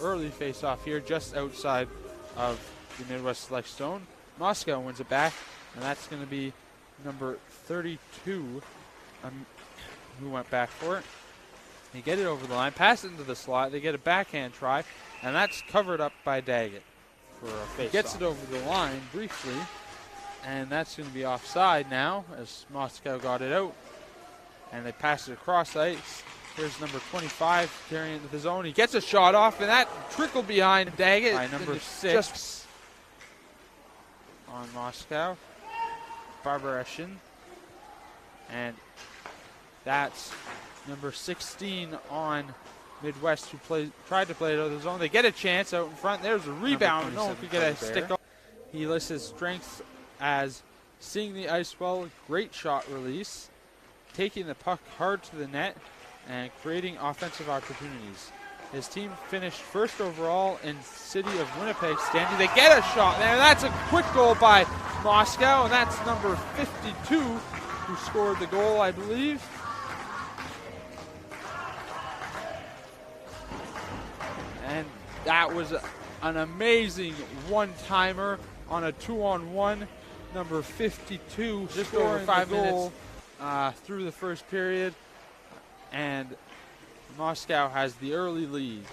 early face-off here, just outside of the Midwest Select zone. Moscow wins it back, and that's going to be number 32 who went back for it. They get it over the line, pass it into the slot. They get a backhand try, and that's covered up by Daggett for a face-off. Gets it over the line briefly, and that's going to be offside now as Moscow got it out. And they pass it across ice. Here's number 25 carrying it to the zone. He gets a shot off, and that trickled behind Daggett. By number 6 on Moscow. Barbareshin. And that's number 16 on Midwest, who tried to play it out of the zone. They get a chance out in front. There's a rebound. No one could get a stick off. He lists his strengths as seeing the ice well, great shot release, taking the puck hard to the net, and creating offensive opportunities. His team finished first overall in City of Winnipeg standing. They get a shot there. That's a quick goal by Moscow, and that's number 52 who scored the goal, I believe. And that was an amazing one-timer on a 2-on-1. Number 52 just over 5 minutes through the first period. And Moscow has the early lead.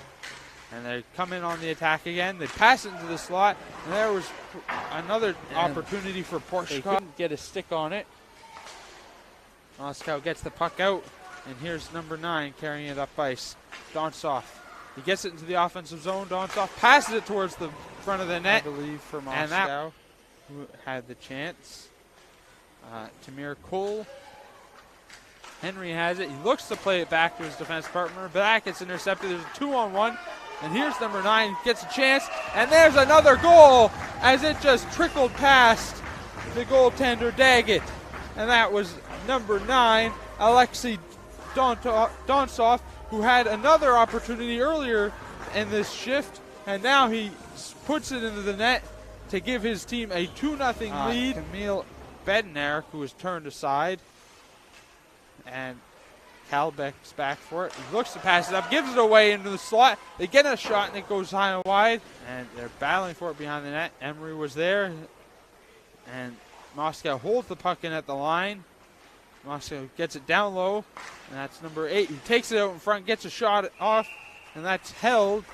And they come in on the attack again. They pass it into the slot. And there was another opportunity for Porshkov. They couldn't get a stick on it. Moscow gets the puck out. And here's number 9 carrying it up ice. Dontsov. He gets it into the offensive zone. Dontsov passes it towards the front of the net, I believe, for Moscow, who had the chance. Tamir Cole. Henry has it. He looks to play it back to his defense partner, but that gets intercepted. There's a 2-on-1, and here's number 9. Gets a chance, and there's another goal as it just trickled past the goaltender Daggett. And that was number 9, Alexei Dontsov, who had another opportunity earlier in this shift, and now he puts it into the net to give his team a 2-0 lead. Camille Bednarik, who was turned aside, and Kalbeck's back for it. He looks to pass it up, gives it away into the slot. They get a shot, and it goes high and wide, and they're battling for it behind the net. Emery was there, and Moscow holds the puck in at the line. Moscow gets it down low, and that's number 8. He takes it out in front, gets a shot off, and that's held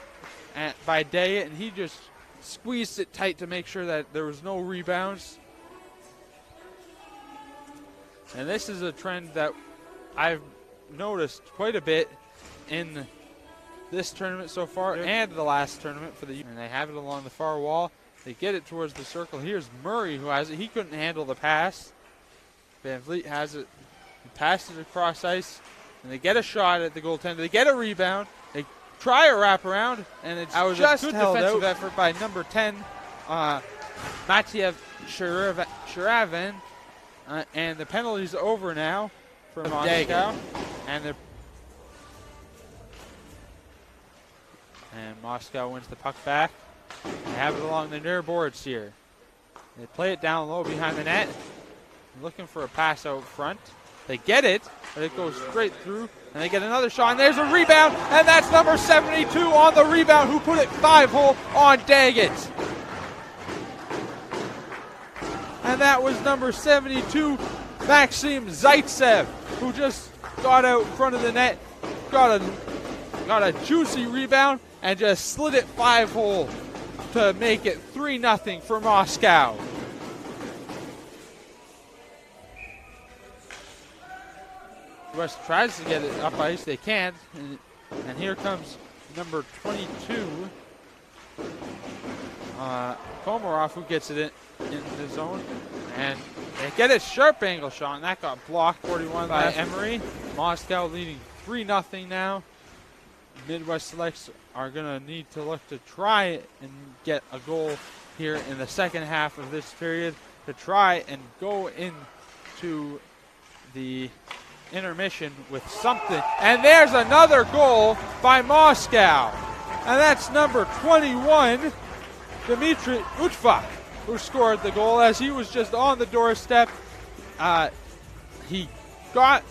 by Daggett, and he just squeezed it tight to make sure that there was no rebounds. And this is a trend that I've noticed quite a bit in this tournament so far and the last tournament for the. And they have it along the far wall. They get it towards the circle. Here's Murray who has it. He couldn't handle the pass. Van Vliet has it. He passes it across ice, and they get a shot at the goaltender. They get a rebound. They try a wraparound, and it's just a good defensive effort by number 10, Matyev Shiravin. And the penalty's over now for Moscow. And Moscow wins the puck back. They have it along the near boards here. They play it down low behind the net. Looking for a pass out front. They get it, but it goes straight through. And they get another shot, and there's a rebound. And that's number 72 on the rebound, who put it 5-hole on Daggett. And that was number 72, Maxim Zaitsev, who just got out in front of the net, got a juicy rebound, and just slid it 5-hole to make it 3-0 for Moscow. West tries to get it up ice. They can't. And here comes number 22, Komarov, who gets it in the zone. And they get a sharp angle shot, and that got blocked 41 by Emery. Moscow leading 3-0 now. Midwest Selects are going to need to look to try and get a goal here in the second half of this period to try and go into the intermission with something. And there's another goal by Moscow. And that's number 21, Dmitry Utvak, who scored the goal as he was just on the doorstep. He got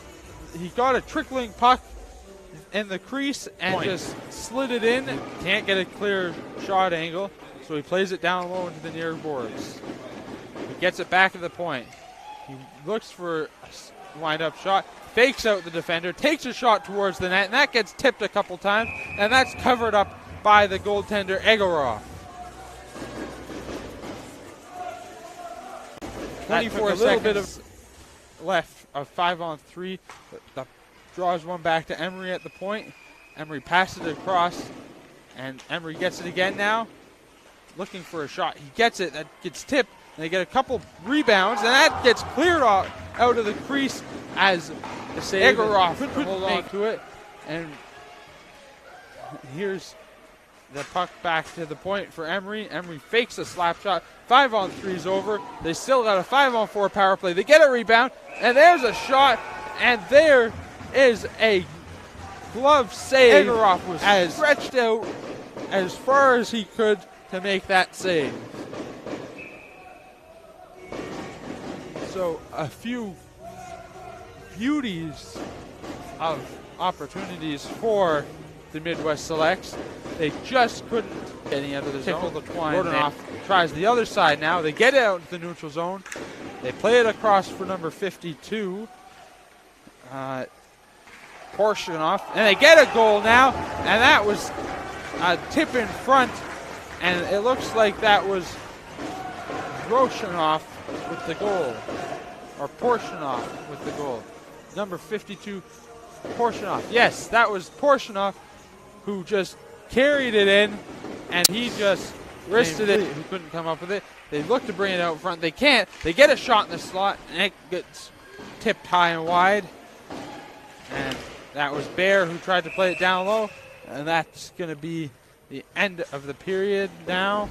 a trickling puck in the crease and just slid it in. Can't get a clear shot angle, so he plays it down low into the near boards. He gets it back to the point. He looks for a wind-up shot, fakes out the defender, takes a shot towards the net, and that gets tipped a couple times, and that's covered up by the goaltender Egorov. 24 seconds left of 5-on-3. The draws one back to Emery at the point. Emery passes it across, and Emery gets it again now. Looking for a shot. He gets it. That gets tipped. And they get a couple rebounds, and that gets cleared out of the crease as Egorov couldn't hold on to it. And here's the puck back to the point for Emery. Emery fakes a slap shot. 5-on-3 is over. They still got a 5-on-4 power play. They get a rebound, and there's a shot, and there is a glove save. Egorov was stretched out as far as he could to make that save. So a few beauties of opportunities for the Midwest Selects. They just couldn't get any out of the zone. The twine. Tries the other side now. They get it out into the neutral zone. They play it across for number 52. Portionoff. And they get a goal now. And that was a tip in front. And it looks like that was Roshanov with the goal. Or Portionoff with the goal. Number 52, Portionoff. Yes, that was Portionoff who just carried it in, and he just wristed it. Who couldn't come up with it. They look to bring it out front. They can't. They get a shot in the slot, and it gets tipped high and wide. And that was Bear who tried to play it down low, and that's going to be the end of the period now.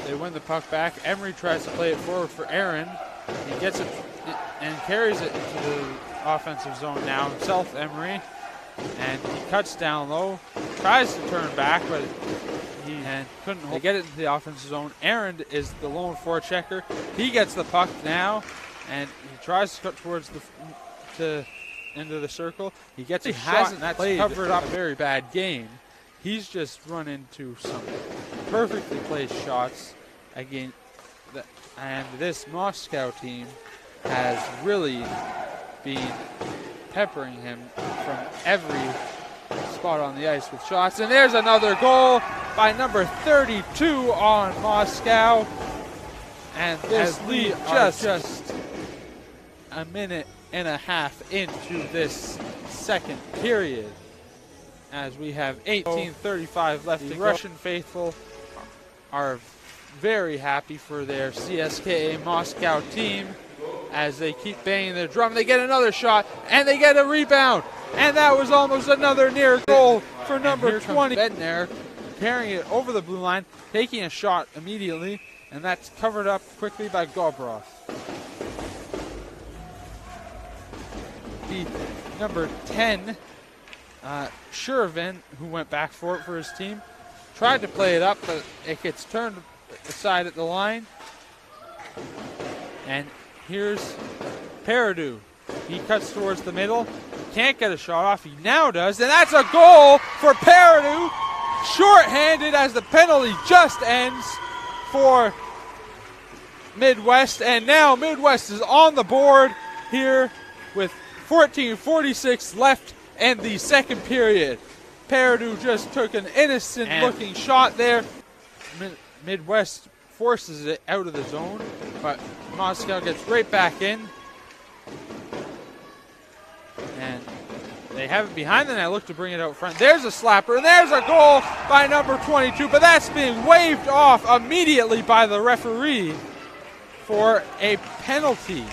They win the puck back. Emery tries to play it forward for Aaron. He gets it and carries it into the offensive zone now himself, Emery. And he cuts down low, tries to turn back, but he couldn't hold. They get it into the offensive zone. Aaron is the lone forechecker. He gets the puck now, and he tries to cut towards into the circle. He gets a shot, and that's covered up. A very bad game. He's just run into some perfectly placed shots again, and this Moscow team has really been peppering him from every spot on the ice with shots. And there's another goal by number 32 on Moscow. And this lead just a minute and a half into this second period. as we have 18:35 left to go. Russian faithful are very happy for their CSKA Moscow team as they keep banging their drum. They get another shot, and they get a rebound. And that was almost another near goal for number 20. Bednar carrying it over the blue line, taking a shot immediately, and that's covered up quickly by Gobrov. The number 10, Shervin, who went back for it for his team, tried to play it up, but it gets turned aside at the line. And here's Peredu. He cuts towards the middle. Can't get a shot off. He now does, and that's a goal for Peredu. Short-handed as the penalty just ends for Midwest. And now Midwest is on the board here with 14:46 left in the second period. Peredu just took an innocent-looking shot there. Midwest forces it out of the zone, but Moscow gets right back in. And they have it behind the net. Look to bring it out front. There's a slapper, and there's a goal by number 22, but that's being waved off immediately by the referee for a penalty.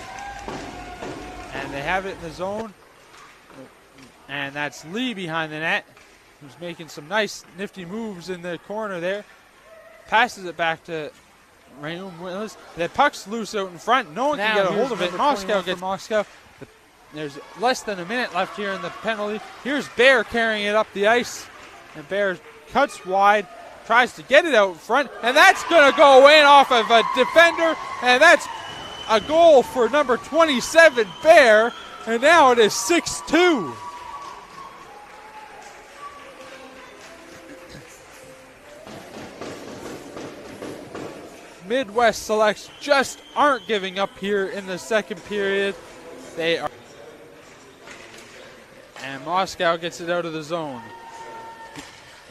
And they have it in the zone. And that's Lee behind the net, who's making some nice, nifty moves in the corner there. Passes it back to Raymond Willis. The puck's loose out in front. No one can get a hold of it. Moscow gets Moscow. There's less than a minute left here in the penalty. Here's Bear carrying it up the ice. And Bear cuts wide, tries to get it out in front. And that's going to go in off of a defender. And that's a goal for number 27, Bear. And now it is 6-2. Midwest Selects just aren't giving up here in the second period. They are. And Moscow gets it out of the zone.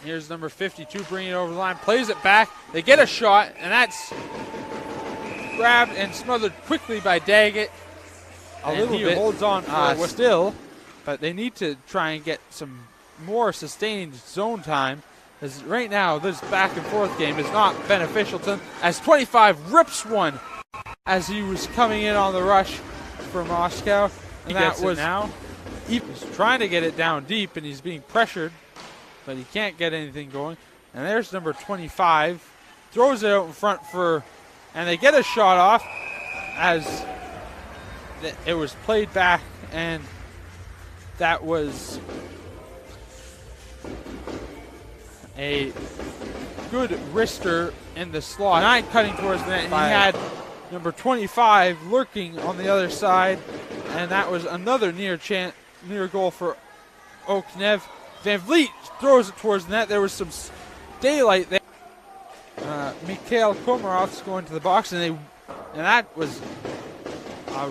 Here's number 52 bringing it over the line, plays it back. They get a shot, and that's grabbed and smothered quickly by Daggett. A little bit holds on for still, but they need to try and get some more sustained zone time. As right now, this back and forth game is not beneficial to them. As 25 rips one as he was coming in on the rush for Moscow. And that was now. He's trying to get it down deep, and he's being pressured, but he can't get anything going. And there's number 25. Throws it out in front and they get a shot off as it was played back, and that was a good wrister in the slot. 9 cutting towards the net, and he had number 25 lurking on the other side, and that was another near goal for Oaknev. Van Vliet throws it towards the net. There was some daylight there. Mikhail Komarov's going to the box, and that was a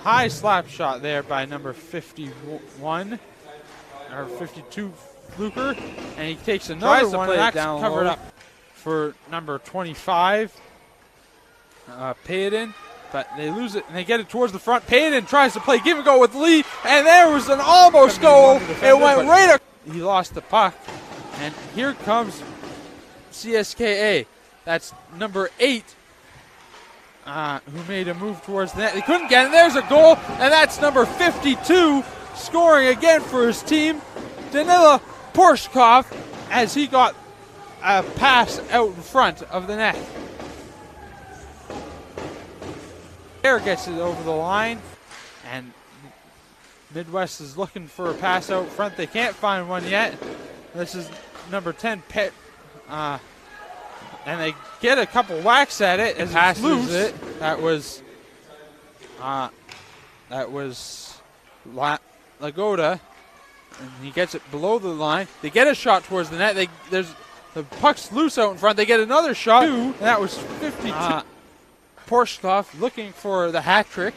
high slap shot there by number 51 or 52 Fluker, and he takes another one, and that's covered up for number 25 Payden. But they lose it, and they get it towards the front. Payden tries to play give and go with Lee, and there was an almost goal. It went right. He lost the puck, and here comes CSKA. That's number 8, who made a move towards the net. They couldn't get it. There's a goal, and that's number 52 scoring again for his team, Danila Porshkov, as he got a pass out in front of the net. Bear gets it over the line, and Midwest is looking for a pass out front. They can't find one yet. This is number 10, and they get a couple whacks at it as it loose. That was Lagoda, and he gets it below the line. They get a shot towards the net. The puck's loose out in front. They get another shot, and that was 52. Porshkov looking for the hat trick.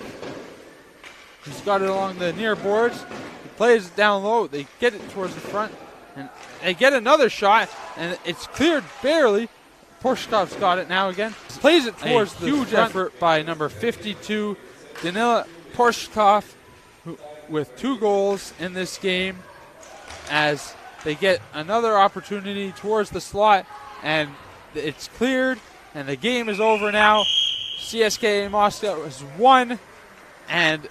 He's got it along the near boards. He plays it down low. They get it towards the front, and they get another shot, and it's cleared barely. Porshkov's got it now again. Plays it towards the huge effort by number 52, Danila Porshkov, with 2 goals in this game. as they get another opportunity towards the slot, and it's cleared, and the game is over now. CSKA Moscow has won, and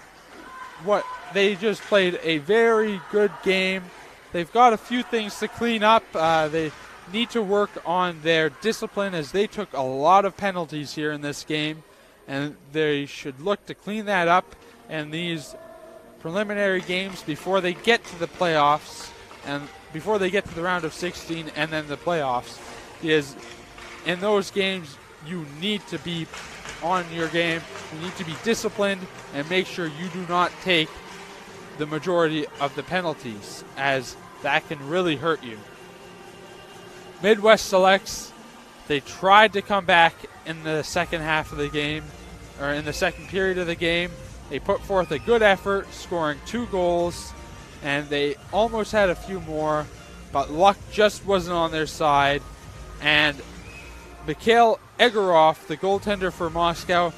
they just played a very good game. They've got a few things to clean up. They need to work on their discipline, as they took a lot of penalties here in this game, and they should look to clean that up in these preliminary games before they get to the playoffs and before they get to the round of 16 and then the playoffs. Because in those games, you need to be on your game. You need to be disciplined and make sure you do not take the majority of the penalties, as that can really hurt you. Midwest selects. They tried to come back in the second half of the game, or in the second period of the game. They put forth a good effort, scoring 2 goals, and they almost had a few more, but luck just wasn't on their side. And Mikhail Egorov, the goaltender for Moscow,